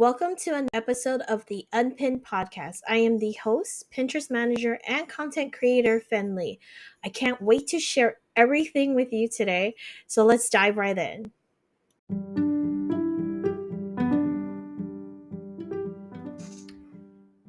Welcome to an episode of the Unpinned podcast. I am the host, Pinterest manager, and content creator, Fenlee. I can't wait to share everything with you today, so let's dive right in.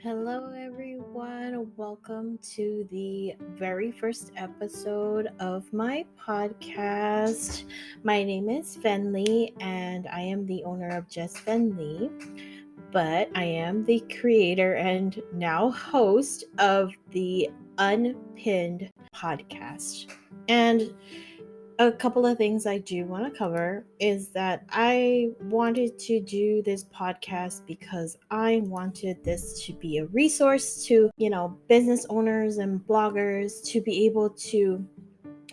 Hello, everyone. Welcome to the very first episode of my podcast. My name is Fenlee, and I am the owner of Just Fenlee. But I am the creator and now host of the Unpinned podcast. And a couple of things I do want to cover is that I wanted to do this podcast because I wanted this to be a resource to, business owners and bloggers to be able to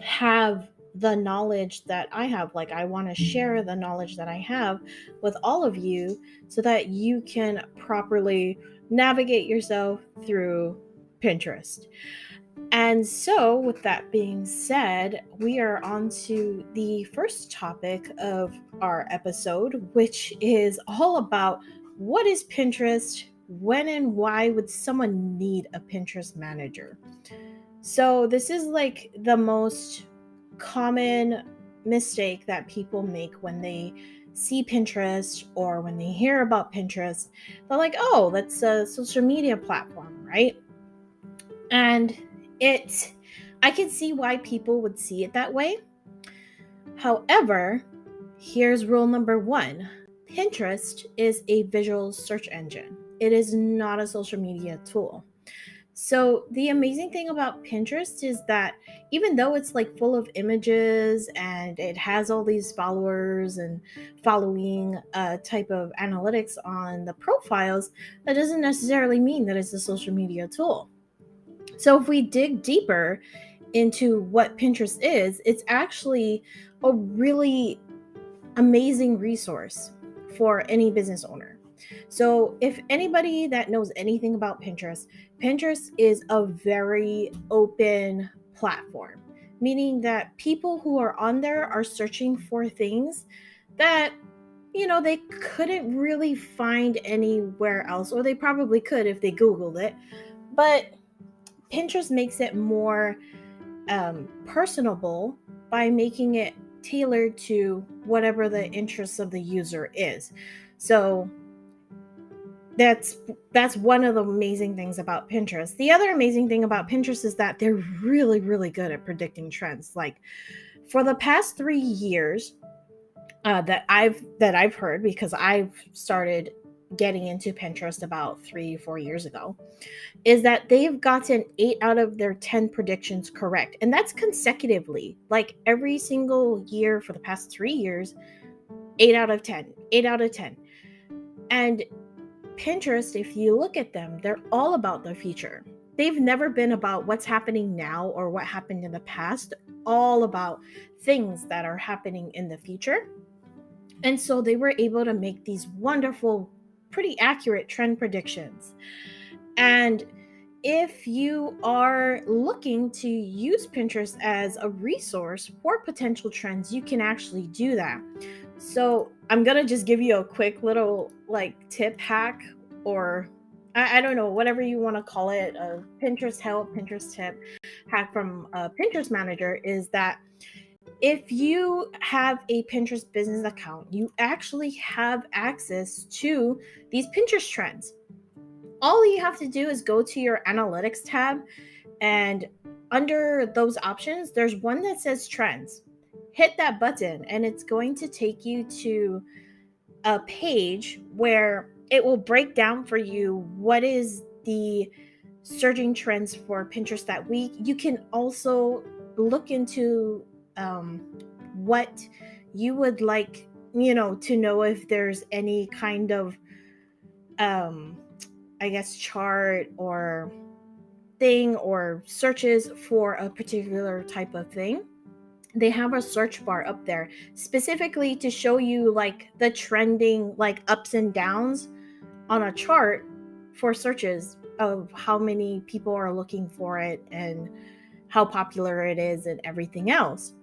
have the knowledge that I have. Like, I want to share the knowledge that I have with all of you so that you can properly navigate yourself through Pinterest. And so, with that being said, we are on to the first topic of our episode, which is all about what is Pinterest, when and why would someone need a Pinterest manager? So, this is like the most common mistake that people make when they see Pinterest or when they hear about Pinterest. They're like, oh, that's a social media platform, right? And I can see why people would see it that way. However, here's rule number one. Pinterest is a visual search engine. It is not a social media tool. So the amazing thing about Pinterest is that even though it's like full of images and it has all these followers and following type of analytics on the profiles, that doesn't necessarily mean that it's a social media tool. So if we dig deeper into what Pinterest is, it's actually a really amazing resource for any business owner. So if anybody that knows anything about Pinterest, Pinterest is a very open platform, meaning that people who are on there are searching for things that, they couldn't really find anywhere else, or they probably could if they Googled it. But Pinterest makes it more personable by making it tailored to whatever the interests of the user is. So that's one of the amazing things about Pinterest. The other amazing thing about Pinterest is that they're really, really good at predicting trends. Like, for the past 3 years that I've heard, because I've started getting into Pinterest about 3-4 years ago, is that they've gotten 8 out of their 10 predictions correct. And that's consecutively. Like, every single year for the past 3 years, 8 out of 10. And Pinterest, if you look at them, they're all about the future. They've never been about what's happening now or what happened in the past, all about things that are happening in the future. And so they were able to make these wonderful, pretty accurate trend predictions. And if you are looking to use Pinterest as a resource for potential trends, you can actually do that. So I'm going to just give you a quick little tip hack, or I don't know, whatever you want to call it, a Pinterest help, Pinterest tip hack from a Pinterest manager, is that if you have a Pinterest business account, you actually have access to these Pinterest trends. All you have to do is go to your analytics tab, and under those options, there's one that says trends. Hit that button and it's going to take you to a page where it will break down for you what is the surging trends for Pinterest that week. You can also look into what you would like, to know if there's any kind of chart or thing or searches for a particular type of thing. They have a search bar up there specifically to show you the trending ups and downs on a chart for searches of how many people are looking for it and how popular it is and everything else.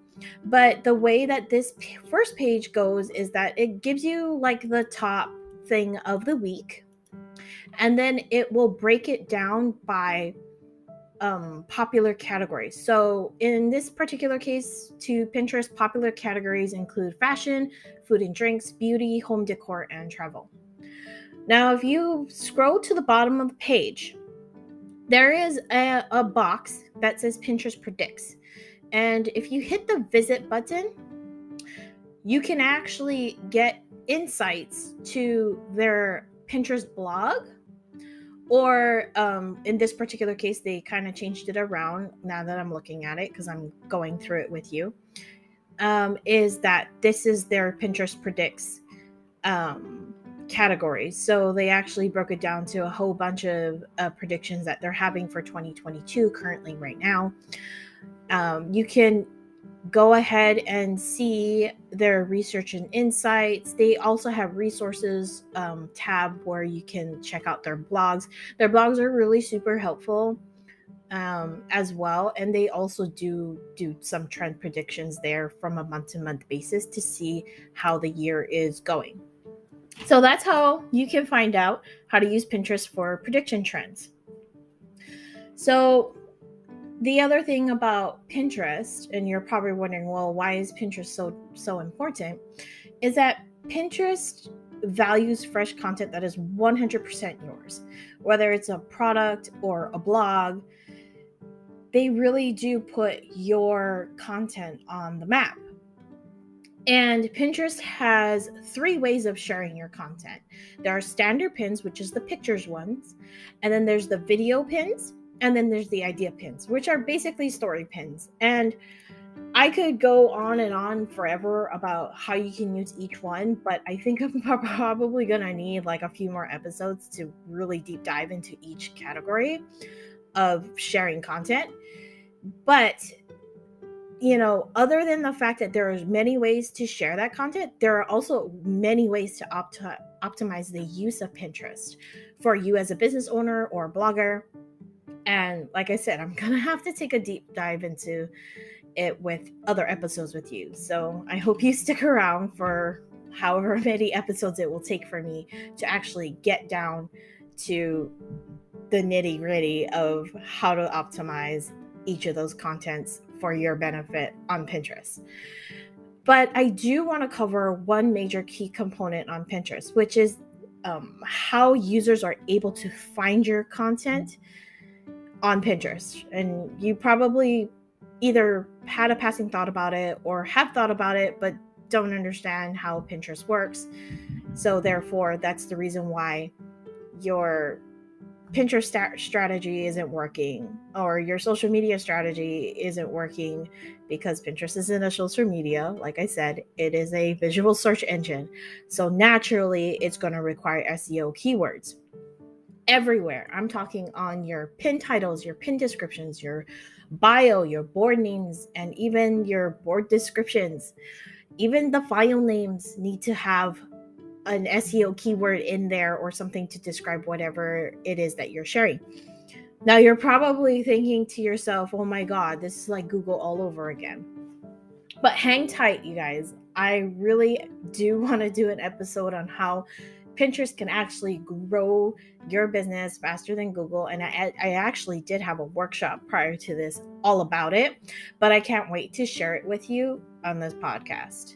But the way that this first page goes is that it gives you the top thing of the week, and then it will break it down by popular categories. So in this particular case, to Pinterest, popular categories include fashion, food and drinks, beauty, home decor, and travel. Now, if you scroll to the bottom of the page, there is a box that says Pinterest Predicts. And if you hit the visit button, you can actually get insights to their Pinterest blog. Or in this particular case, they kind of changed it around now that I'm looking at it because I'm going through it with you. Is that this is their Pinterest Predicts categories. So they actually broke it down to a whole bunch of predictions that they're having for 2022 currently right now. You can go ahead and see their research and insights. They also have resources tab where you can check out their blogs. Their blogs are really super helpful as well, and they also do some trend predictions there from a month-to-month basis to see how the year is going. So that's how you can find out how to use Pinterest for prediction trends. So the other thing about Pinterest, and you're probably wondering, well, why is Pinterest so important, is that Pinterest values fresh content that is 100% yours. Whether it's a product or a blog, they really do put your content on the map. And Pinterest has 3 ways of sharing your content. There are standard pins, which is the pictures ones, and then there's the video pins, and then there's the idea pins, which are basically story pins. And I could go on and on forever about how you can use each one, but I think I'm probably gonna need like a few more episodes to really deep dive into each category of sharing content. But other than the fact that there are many ways to share that content, there are also many ways to optimize the use of Pinterest for you as a business owner or a blogger. And like I said, I'm going to have to take a deep dive into it with other episodes with you. So I hope you stick around for however many episodes it will take for me to actually get down to the nitty-gritty of how to optimize each of those contents for your benefit on Pinterest. But I do want to cover one major key component on Pinterest, which is how users are able to find your content on Pinterest. And you probably either had a passing thought about it or have thought about it, but don't understand how Pinterest works. So therefore, that's the reason why your Pinterest strategy isn't working, or your social media strategy isn't working, because Pinterest isn't a social media. Like I said, it is a visual search engine. So naturally, it's going to require SEO keywords everywhere. I'm talking on your pin titles, your pin descriptions, your bio, your board names, and even your board descriptions. Even the file names need to have an SEO keyword in there or something to describe whatever it is that you're sharing. Now you're probably thinking to yourself, oh my God, this is like Google all over again. But hang tight, you guys. I really do want to do an episode on how Pinterest can actually grow your business faster than Google. And I actually did have a workshop prior to this all about it, but I can't wait to share it with you on this podcast.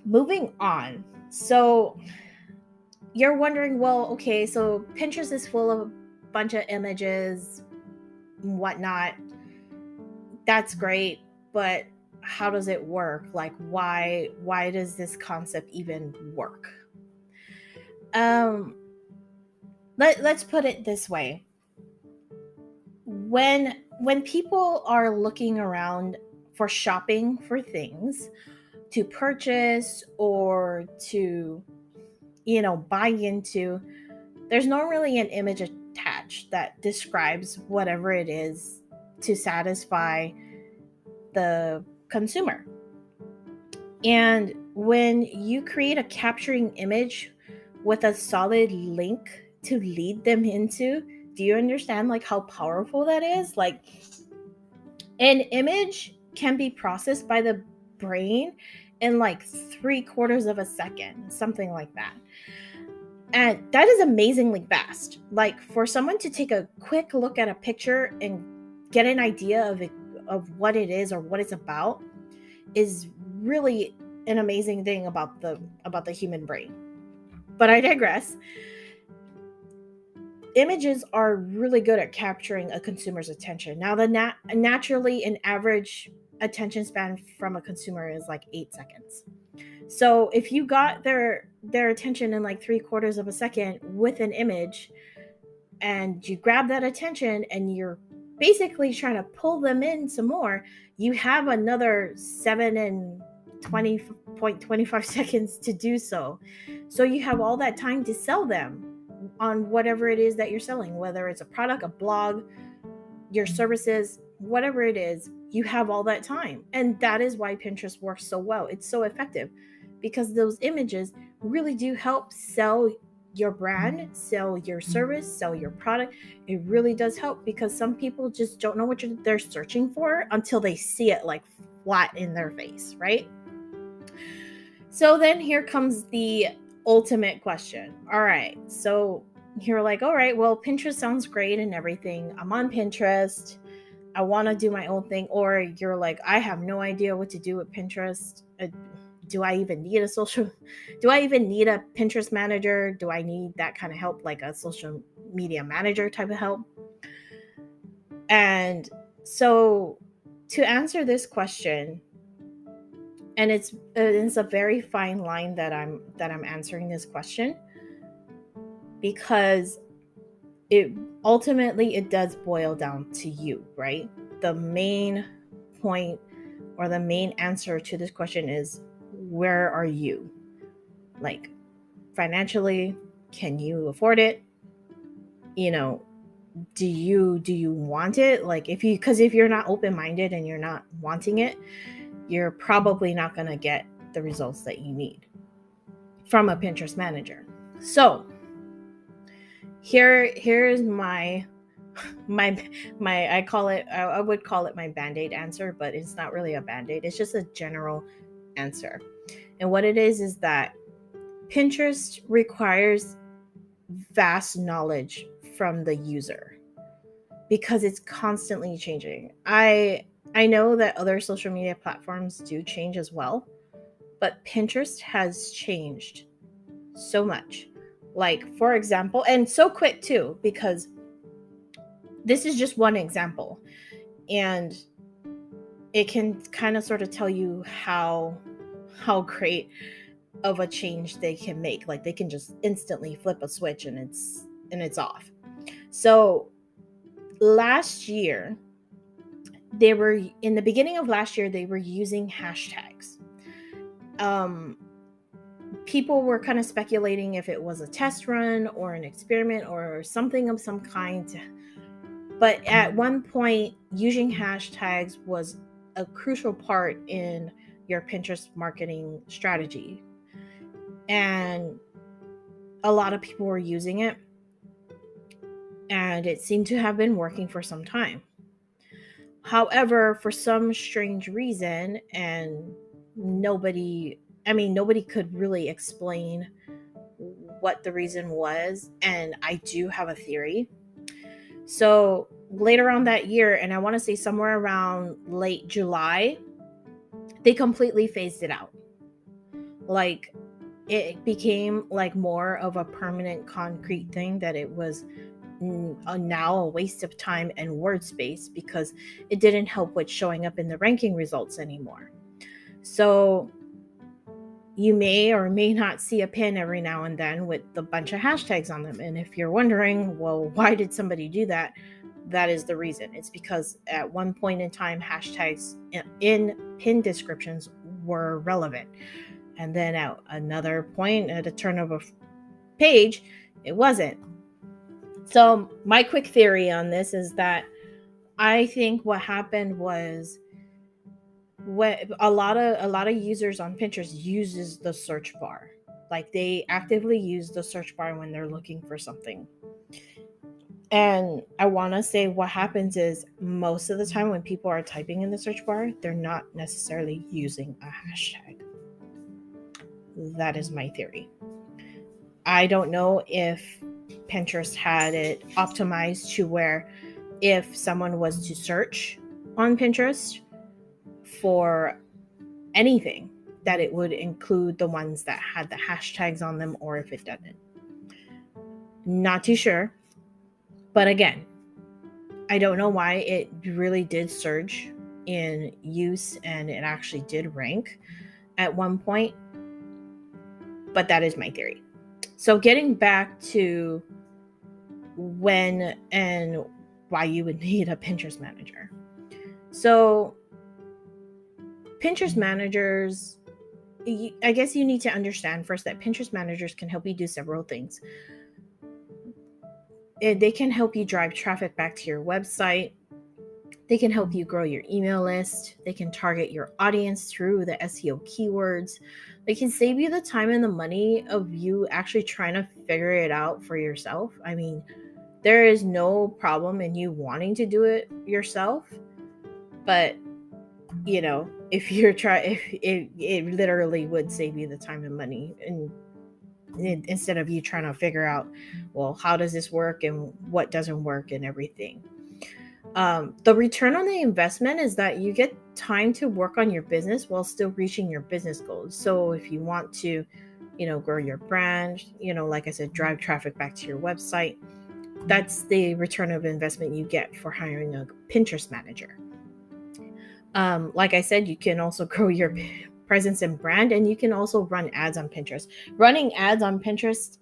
Moving on. So you're wondering, well, okay, so Pinterest is full of a bunch of images and whatnot. That's great, but how does it work? Like, why does this concept even work? Let's put it this way. When people are looking around for shopping for things to purchase or to buy into, there's not really an image attached that describes whatever it is to satisfy the consumer. And when you create a capturing image with a solid link to lead them into, do you understand like how powerful that is? Like, an image can be processed by the brain in like 3/4 of a second, something like that. And that is amazingly fast. Like, for someone to take a quick look at a picture and get an idea of what it is or what it's about is really an amazing thing about the human brain. But I digress. Images are really good at capturing a consumer's attention. Now, naturally, an average attention span from a consumer is like 8 seconds. So if you got their attention in like 3/4 of a second with an image, and you grab that attention and you're basically trying to pull them in some more, you have another 7 and 20.25 seconds to do so. So you have all that time to sell them on whatever it is that you're selling, whether it's a product, a blog, your services, whatever it is, you have all that time. And that is why Pinterest works so well. It's so effective because those images really do help sell your brand, sell your service, sell your product. It really does help because some people just don't know what they're searching for until they see it like flat in their face, right? So then here comes the ultimate question. All right, so you're like, all right, well, Pinterest sounds great and everything. I'm on Pinterest. I want to do my own thing. Or you're like, I have no idea what to do with Pinterest. Do I even need a Pinterest manager? Do I need that kind of help, like a social media manager type of help? And so to answer this question, and it's a very fine line that I'm answering this question, because it does boil down to you, right? The main point or the main answer to this question is, where are you? Like, financially, can you afford it? You know, do you want it? Like, if you're not open-minded and you're not wanting it, you're probably not going to get the results that you need from a Pinterest manager. So here's my I would call it my Band-Aid answer, but it's not really a Band-Aid. It's just a general answer. And what it is that Pinterest requires vast knowledge from the user because it's constantly changing. I know that other social media platforms do change as well, but Pinterest has changed so much. Like, for example, and so quick too, because this is just one example, and it can kind of sort of tell you how great of a change they can make. Like, they can just instantly flip a switch and it's off. So last year, in the beginning of last year, they were using hashtags. People were kind of speculating if it was a test run or an experiment or something of some kind. But at one point, using hashtags was a crucial part in your Pinterest marketing strategy. And a lot of people were using it. And it seemed to have been working for some time. However, for some strange reason, and nobody could really explain what the reason was, and I do have a theory. So later on that year, and I want to say somewhere around late July, they completely phased it out. Like, it became like more of a permanent concrete thing, that it was now a waste of time and word space because it didn't help with showing up in the ranking results anymore. So you may or may not see a pin every now and then with a bunch of hashtags on them. And if you're wondering, well, why did somebody do that? That is the reason. It's because at one point in time, hashtags in pin descriptions were relevant. And then at another point, at a turn of a page, it wasn't. So my quick theory on this is that I think what happened was, when a lot of users on Pinterest uses the search bar. Like, they actively use the search bar when they're looking for something. And I want to say what happens is, most of the time when people are typing in the search bar, they're not necessarily using a hashtag. That is my theory. I don't know if Pinterest had it optimized to where if someone was to search on Pinterest for anything, that it would include the ones that had the hashtags on them, or if it doesn't. Not too sure. But again, I don't know why it really did surge in use and it actually did rank at one point. But that is my theory. So getting back to when and why you would need a Pinterest manager. So Pinterest managers, I guess you need to understand first that Pinterest managers can help you do several things. They can help you drive traffic back to your website. They can help you grow your email list. They can target your audience through the SEO keywords. They can save you the time and the money of you actually trying to figure it out for yourself. I mean, there is no problem in you wanting to do it yourself, but if you're it literally would save you the time and money, and instead of you trying to figure out, well, how does this work and what doesn't work and everything. The return on the investment is that you get time to work on your business while still reaching your business goals. So if you want to, grow your brand, like I said, drive traffic back to your website, that's the return of investment you get for hiring a Pinterest manager. Like I said, you can also grow your presence and brand, and you can also run ads on Pinterest. Running ads on Pinterest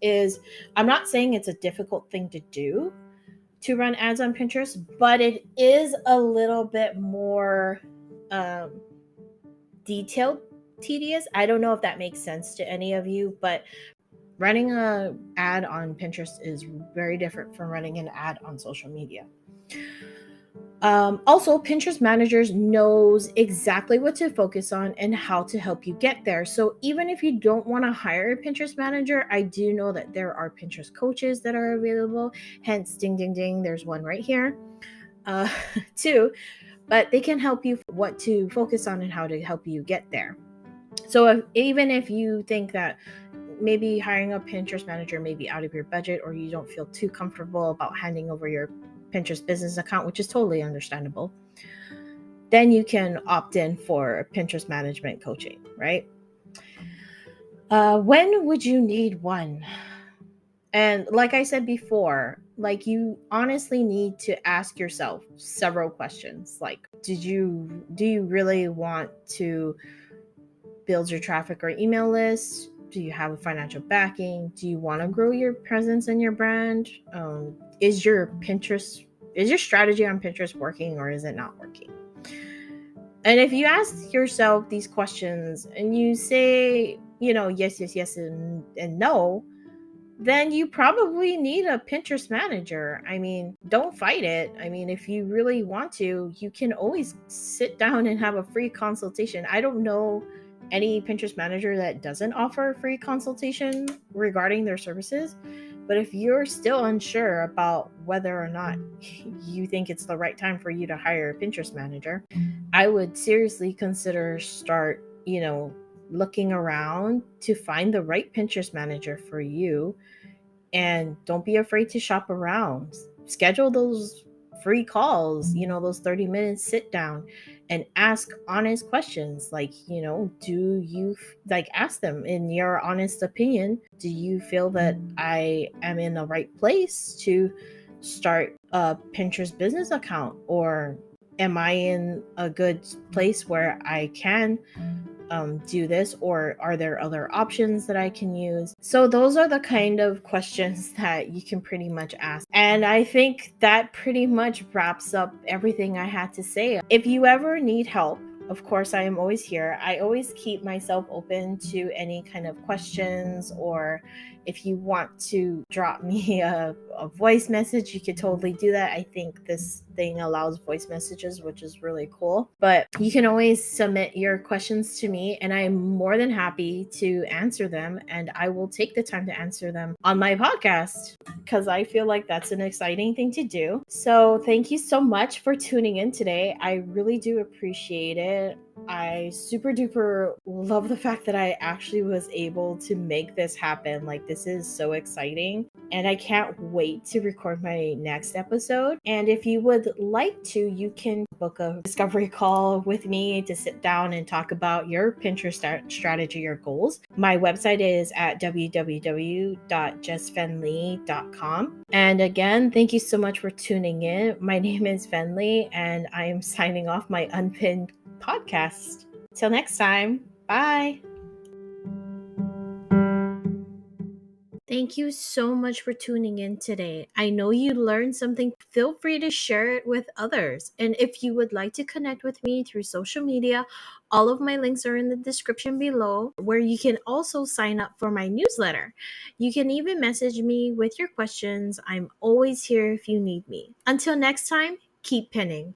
I'm not saying it's a difficult thing to do, to run ads on Pinterest, but it is a little bit more detailed, tedious. I don't know if that makes sense to any of you, but running an ad on Pinterest is very different from running an ad on social media. Also, Pinterest managers knows exactly what to focus on and how to help you get there. So even if you don't want to hire a Pinterest manager, I do know that there are Pinterest coaches that are available. Hence, ding, ding, ding, there's one right here too. But they can help you what to focus on and how to help you get there. So even if you think that maybe hiring a Pinterest manager may be out of your budget, or you don't feel too comfortable about handing over your Pinterest business account, which is totally understandable, then you can opt in for Pinterest management coaching, right? When would you need one? And like I said before, like, you honestly need to ask yourself several questions. Like, do you really want to build your traffic or email list? Do you have a financial backing? Do you want to grow your presence and your brand? Is your strategy on Pinterest working, or is it not working? And if you ask yourself these questions and you say, yes, and no, then you probably need a Pinterest manager. I mean, don't fight it. I mean, if you really want to, you can always sit down and have a free consultation. I don't know any Pinterest manager that doesn't offer a free consultation regarding their services. But if you're still unsure about whether or not you think it's the right time for you to hire a Pinterest manager, I would seriously consider looking around to find the right Pinterest manager for you. And don't be afraid to shop around. Schedule those free calls, those 30 minutes sit down and ask honest questions. Like, do you ask them, in your honest opinion, do you feel that I am in the right place to start a Pinterest business account? Or am I in a good place where I can do this, or are there other options that I can use? So those are the kind of questions that you can pretty much ask. And I think that pretty much wraps up everything I had to say. If you ever need help, of course, I am always here. I always keep myself open to any kind of questions, or if you want to drop me a voice message, you could totally do that. I think this thing allows voice messages, which is really cool. But you can always submit your questions to me, and I'm more than happy to answer them. And I will take the time to answer them on my podcast, because I feel like that's an exciting thing to do. So thank you so much for tuning in today. I really do appreciate it. I super duper love the fact that I actually was able to make this happen. Like, this is so exciting. And I can't wait to record my next episode. And if you would like to, you can book a discovery call with me to sit down and talk about your Pinterest strategy or goals. My website is at www.justfenlee.com. And again, thank you so much for tuning in. My name is Fenlee, and I am signing off my Unpinned podcast. Till next time, bye. Thank you so much for tuning in today. I know you learned something. Feel free to share it with others. And if you would like to connect with me through social media, all of my links are in the description below, where you can also sign up for my newsletter. You can even message me with your questions. I'm always here if you need me. Until next time, keep pinning.